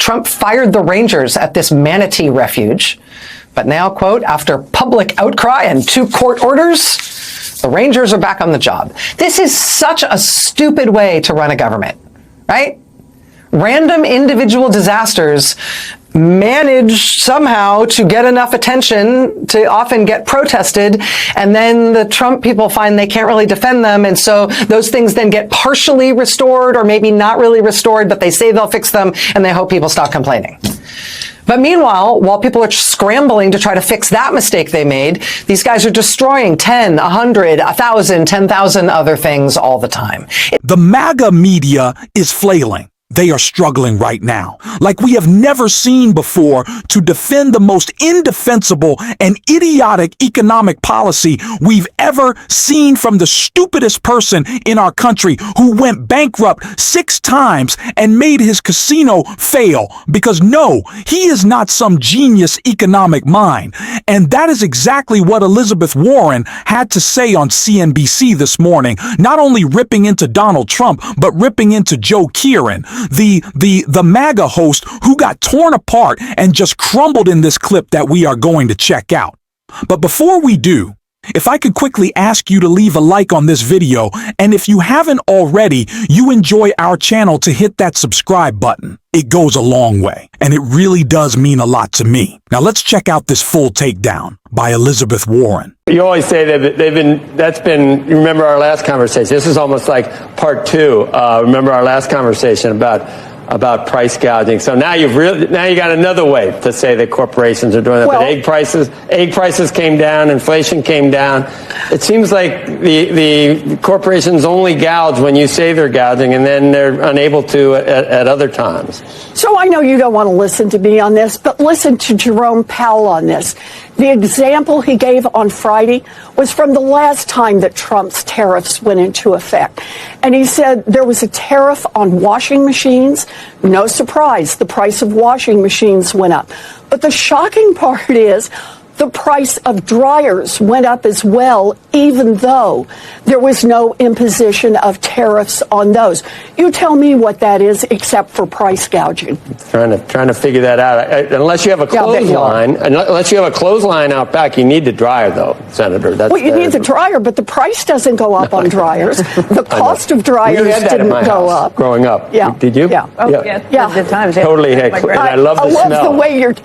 Trump fired the rangers at this manatee refuge. But now, quote, after public outcry and 2 court orders, the rangers are back on the job. This is such a stupid way to run a government, right? Random individual disasters manage somehow to get enough attention to often get protested, and then the Trump people find they can't really defend them, and so those things then get partially restored or maybe not really restored, but they say they'll fix them, and they hope people stop complaining. But meanwhile, while people are scrambling to try to fix that mistake they made, these guys are destroying 10, 100, 1,000, 10,000 other things all the time. The MAGA media is flailing. They are struggling right now, like we have never seen before, to defend the most indefensible and idiotic economic policy we've ever seen from the stupidest person in our country, who went bankrupt 6 times and made his casino fail. Because no, he is not some genius economic mind. And that is exactly what Elizabeth Warren had to say on CNBC this morning, not only ripping into Donald Trump, but ripping into Joe Kieran, the MAGA host who got torn apart and just crumbled in this clip that we are going to check out. But before we do, if I could quickly ask you to leave a like on this video, and if you haven't already, you enjoy our channel, to hit that subscribe button. It goes a long way, and it really does mean a lot to me. Now let's check out this full takedown by Elizabeth Warren. You always say that you remember our last conversation. This is almost like part 2. Remember our last conversation about price gouging. So now you got another way to say that corporations are doing that. Well, but egg prices came down, inflation came down. It seems like the corporations only gouge when you say they're gouging, and then they're unable to at other times. So I know you don't want to listen to me on this, but listen to Jerome Powell on this. The example he gave on Friday was from the last time that Trump's tariffs went into effect. And he said there was a tariff on washing machines. No surprise, the price of washing machines went up. But the shocking part is the price of dryers went up as well, even though there was no imposition of tariffs on those. You tell me what that is, except for price gouging. Trying to figure that out. Unless you have a clothesline, unless you have a clothesline out back, you need the dryer, though, Senator. Well, you need the dryer, but the price doesn't go up on dryers. The cost of dryers didn't go up. Growing up, yeah. Did you? Yeah. Oh, yeah. The times. Totally. And I love the smell.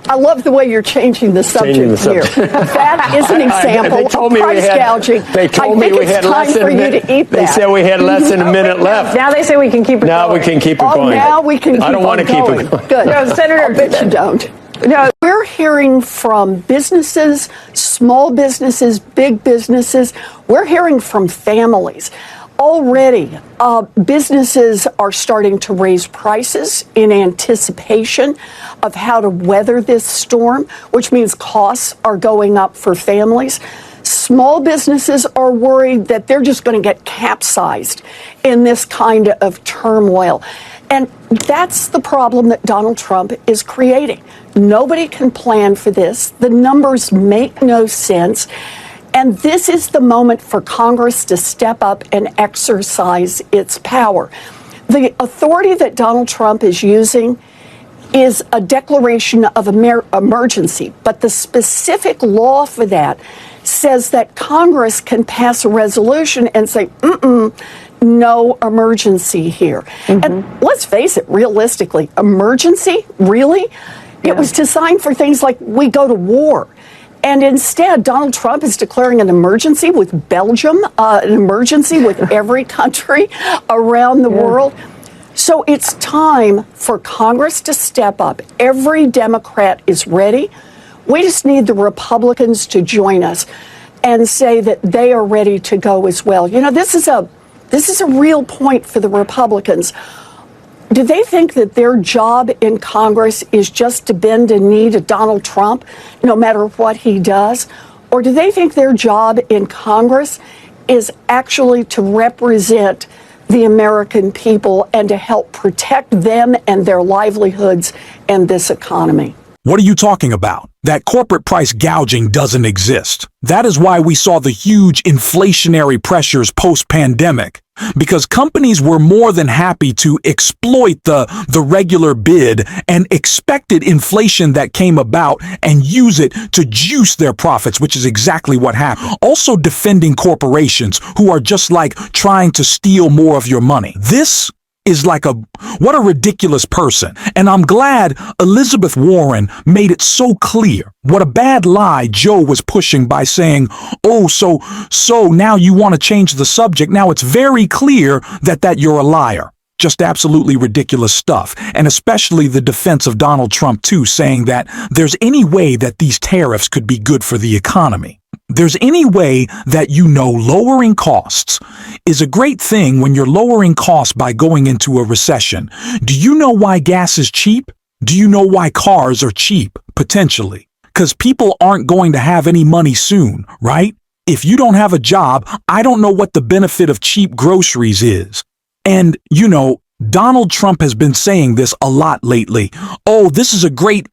I love the way you're changing the subject here. That is an example of price gouging. They told me we had less than a minute. They said we had less than a minute left. Now they say we can keep it going. Now we can keep it going. Now we can keep it going. I don't want to keep it going. Good. No, Senator, I bet you don't. No, we're hearing from businesses, small businesses, big businesses. We're hearing from families. Already, businesses are starting to raise prices in anticipation of how to weather this storm, which means costs are going up for families. Small businesses are worried that they're just going to get capsized in this kind of turmoil. And that's the problem that Donald Trump is creating. Nobody can plan for this. The numbers make no sense. And this is the moment for Congress to step up and exercise its power. The authority that Donald Trump is using is a declaration of emergency, but the specific law for that says that Congress can pass a resolution and say, no emergency here. And let's face it, realistically, emergency? Really? Yeah. It was designed for things like we go to war. And instead, Donald Trump is declaring an emergency with Belgium, an emergency with every country around the world. So it's time for Congress to step up. Every Democrat is ready. We just need the Republicans to join us and say that they are ready to go as well. You know, this is a real point for the Republicans. Do they think that their job in Congress is just to bend a knee to Donald Trump, no matter what he does? Or do they think their job in Congress is actually to represent the American people and to help protect them and their livelihoods and this economy? What are you talking about? That corporate price gouging doesn't exist. That is why we saw the huge inflationary pressures post-pandemic, because companies were more than happy to exploit the regular bid and expected inflation that came about and use it to juice their profits, which is exactly what happened. Also defending corporations who are just like trying to steal more of your money. This is like what a ridiculous person. And I'm glad Elizabeth Warren made it so clear what a bad lie Joe was pushing by saying, oh, so now you want to change the subject. Now it's very clear that you're a liar. Just absolutely ridiculous stuff. And especially the defense of Donald Trump, too, saying that there's any way that these tariffs could be good for the economy. There's any way that lowering costs is a great thing when you're lowering costs by going into a recession. Do you know why gas is cheap? Do you know why cars are cheap, potentially? Because people aren't going to have any money soon, right? If you don't have a job, I don't know what the benefit of cheap groceries is. And, Donald Trump has been saying this a lot lately. Oh, this is a great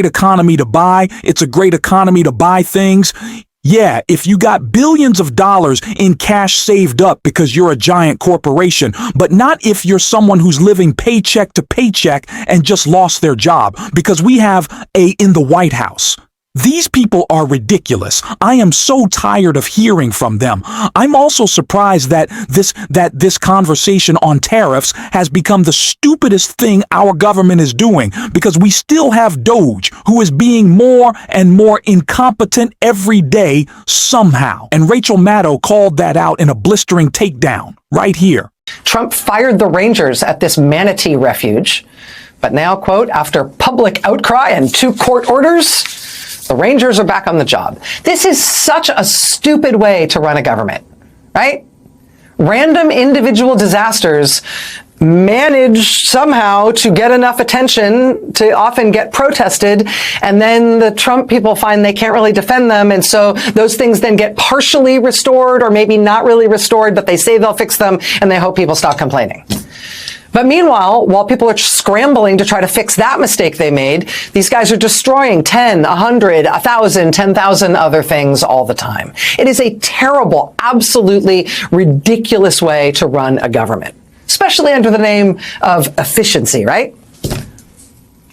economy to buy. It's a great economy to buy things. Yeah, if you got billions of dollars in cash saved up because you're a giant corporation, but not if you're someone who's living paycheck to paycheck and just lost their job, because we have in the White House. These people are ridiculous. I am so tired of hearing from them. I'm also surprised that this conversation on tariffs has become the stupidest thing our government is doing, because we still have DOGE, who is being more and more incompetent every day somehow. And Rachel Maddow called that out in a blistering takedown right here. Trump fired the rangers at this manatee refuge, but now, quote, after public outcry and 2 court orders, the Rangers are back on the job. This is such a stupid way to run a government, right? Random individual disasters manage somehow to get enough attention to often get protested, and then the Trump people find they can't really defend them, and so those things then get partially restored or maybe not really restored, but they say they'll fix them, and they hope people stop complaining. But meanwhile, while people are scrambling to try to fix that mistake they made, these guys are destroying 10, 100, 1,000, 10,000 other things all the time. It is a terrible, absolutely ridiculous way to run a government, especially under the name of efficiency, right?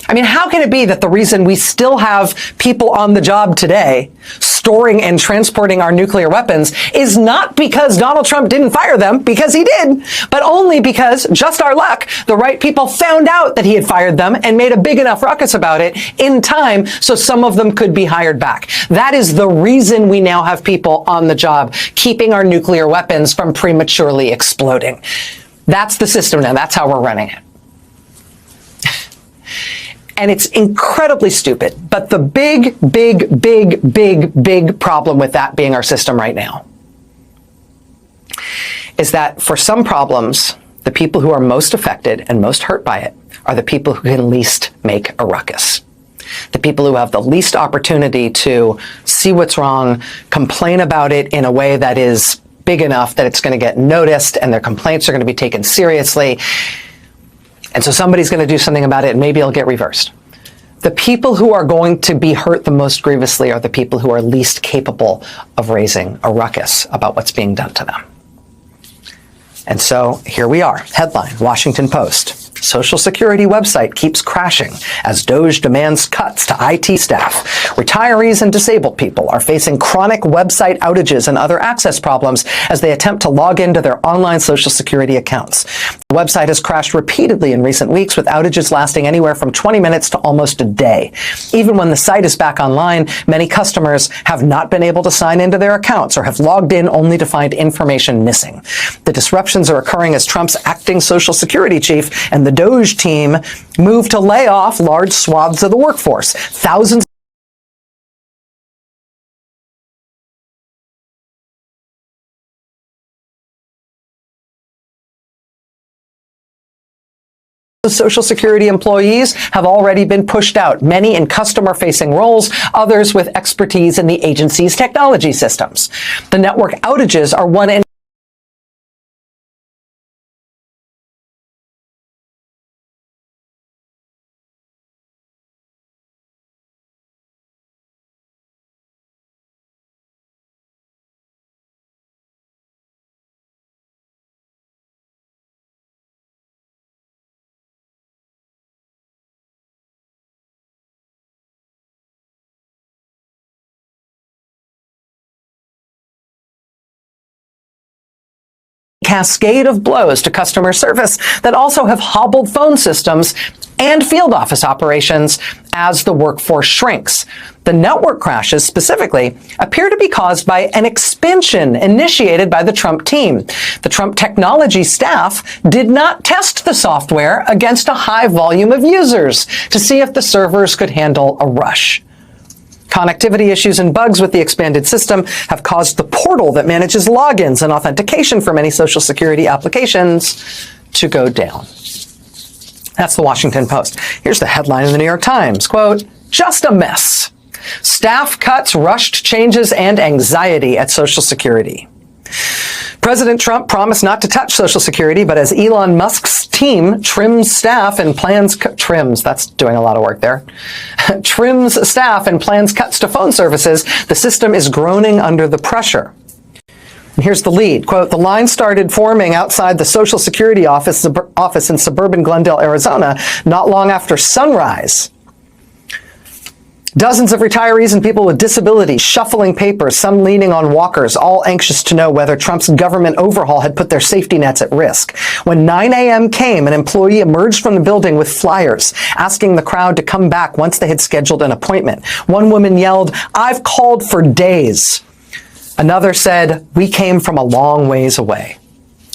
I mean, how can it be that the reason we still have people on the job today storing and transporting our nuclear weapons is not because Donald Trump didn't fire them, because he did, but only because, just our luck, the right people found out that he had fired them and made a big enough ruckus about it in time so some of them could be hired back. That is the reason we now have people on the job keeping our nuclear weapons from prematurely exploding. That's the system now. That's how we're running it. And it's incredibly stupid. But the big problem with that being our system right now is that for some problems, the people who are most affected and most hurt by it are the people who can least make a ruckus. The people who have the least opportunity to see what's wrong, complain about it in a way that is big enough that it's going to get noticed and their complaints are going to be taken seriously. And so somebody's going to do something about it, and maybe it'll get reversed. The people who are going to be hurt the most grievously are the people who are least capable of raising a ruckus about what's being done to them. And so here we are. Headline, Washington Post. Social Security website keeps crashing as DOGE demands cuts to IT staff. Retirees and disabled people are facing chronic website outages and other access problems as they attempt to log into their online Social Security accounts. The website has crashed repeatedly in recent weeks, with outages lasting anywhere from 20 minutes to almost a day. Even when the site is back online, many customers have not been able to sign into their accounts or have logged in only to find information missing. The disruptions are occurring as Trump's acting Social Security chief and the DOGE team move to lay off large swaths of the workforce. Thousands of Social Security employees have already been pushed out, many in customer-facing roles, others with expertise in the agency's technology systems. The network outages are one cascade of blows to customer service that also have hobbled phone systems and field office operations as the workforce shrinks. The network crashes specifically appear to be caused by an expansion initiated by the Trump team. The Trump technology staff did not test the software against a high volume of users to see if the servers could handle a rush. Connectivity issues and bugs with the expanded system have caused the portal that manages logins and authentication for many Social Security applications to go down. That's the Washington Post. Here's the headline in the New York Times. Quote, just a mess. Staff cuts, rushed changes, and anxiety at Social Security. President Trump promised not to touch Social Security, but as Elon Musk's team trims staff and plans that's doing a lot of work there. Trims staff and plans cuts to phone services, the system is groaning under the pressure. And here's the lead. Quote, the line started forming outside the Social Security office in suburban Glendale, Arizona, not long after sunrise. Dozens of retirees and people with disabilities shuffling papers, some leaning on walkers, all anxious to know whether Trump's government overhaul had put their safety nets at risk. When 9 a.m. came, an employee emerged from the building with flyers, asking the crowd to come back once they had scheduled an appointment. One woman yelled, "I've called for days." Another said, "We came from a long ways away."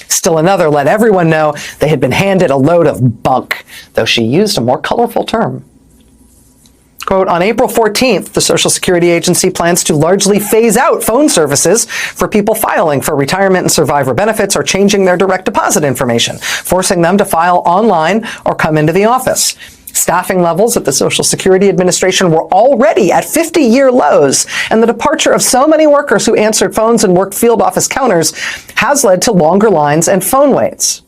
Still another let everyone know they had been handed a load of bunk, though she used a more colorful term. Quote, on April 14th, the Social Security Agency plans to largely phase out phone services for people filing for retirement and survivor benefits or changing their direct deposit information, forcing them to file online or come into the office. Staffing levels at the Social Security Administration were already at 50-year lows, and the departure of so many workers who answered phones and worked field office counters has led to longer lines and phone waits.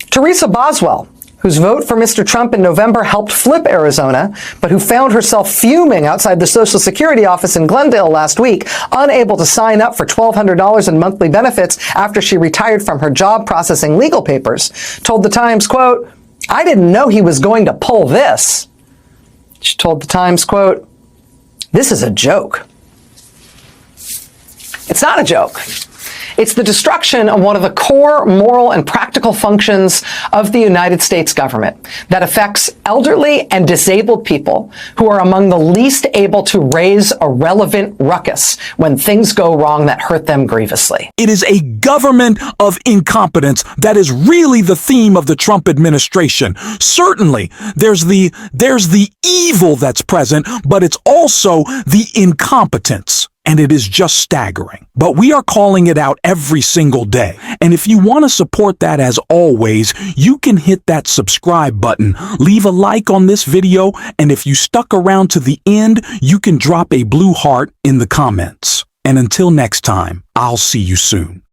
Teresa Boswell, whose vote for Mr. Trump in November helped flip Arizona, but who found herself fuming outside the Social Security office in Glendale last week, unable to sign up for $1,200 in monthly benefits after she retired from her job processing legal papers, told the Times, quote, I didn't know he was going to pull this. She told the Times, quote, this is a joke. It's not a joke. It's the destruction of one of the core moral and practical functions of the United States government that affects elderly and disabled people who are among the least able to raise a relevant ruckus when things go wrong that hurt them grievously. It is a government of incompetence that is really the theme of the Trump administration. Certainly, there's the evil that's present, but it's also the incompetence. And it is just staggering. But we are calling it out every single day. And if you want to support that, as always, you can hit that subscribe button, leave a like on this video, and if you stuck around to the end, you can drop a blue heart in the comments. And until next time, I'll see you soon.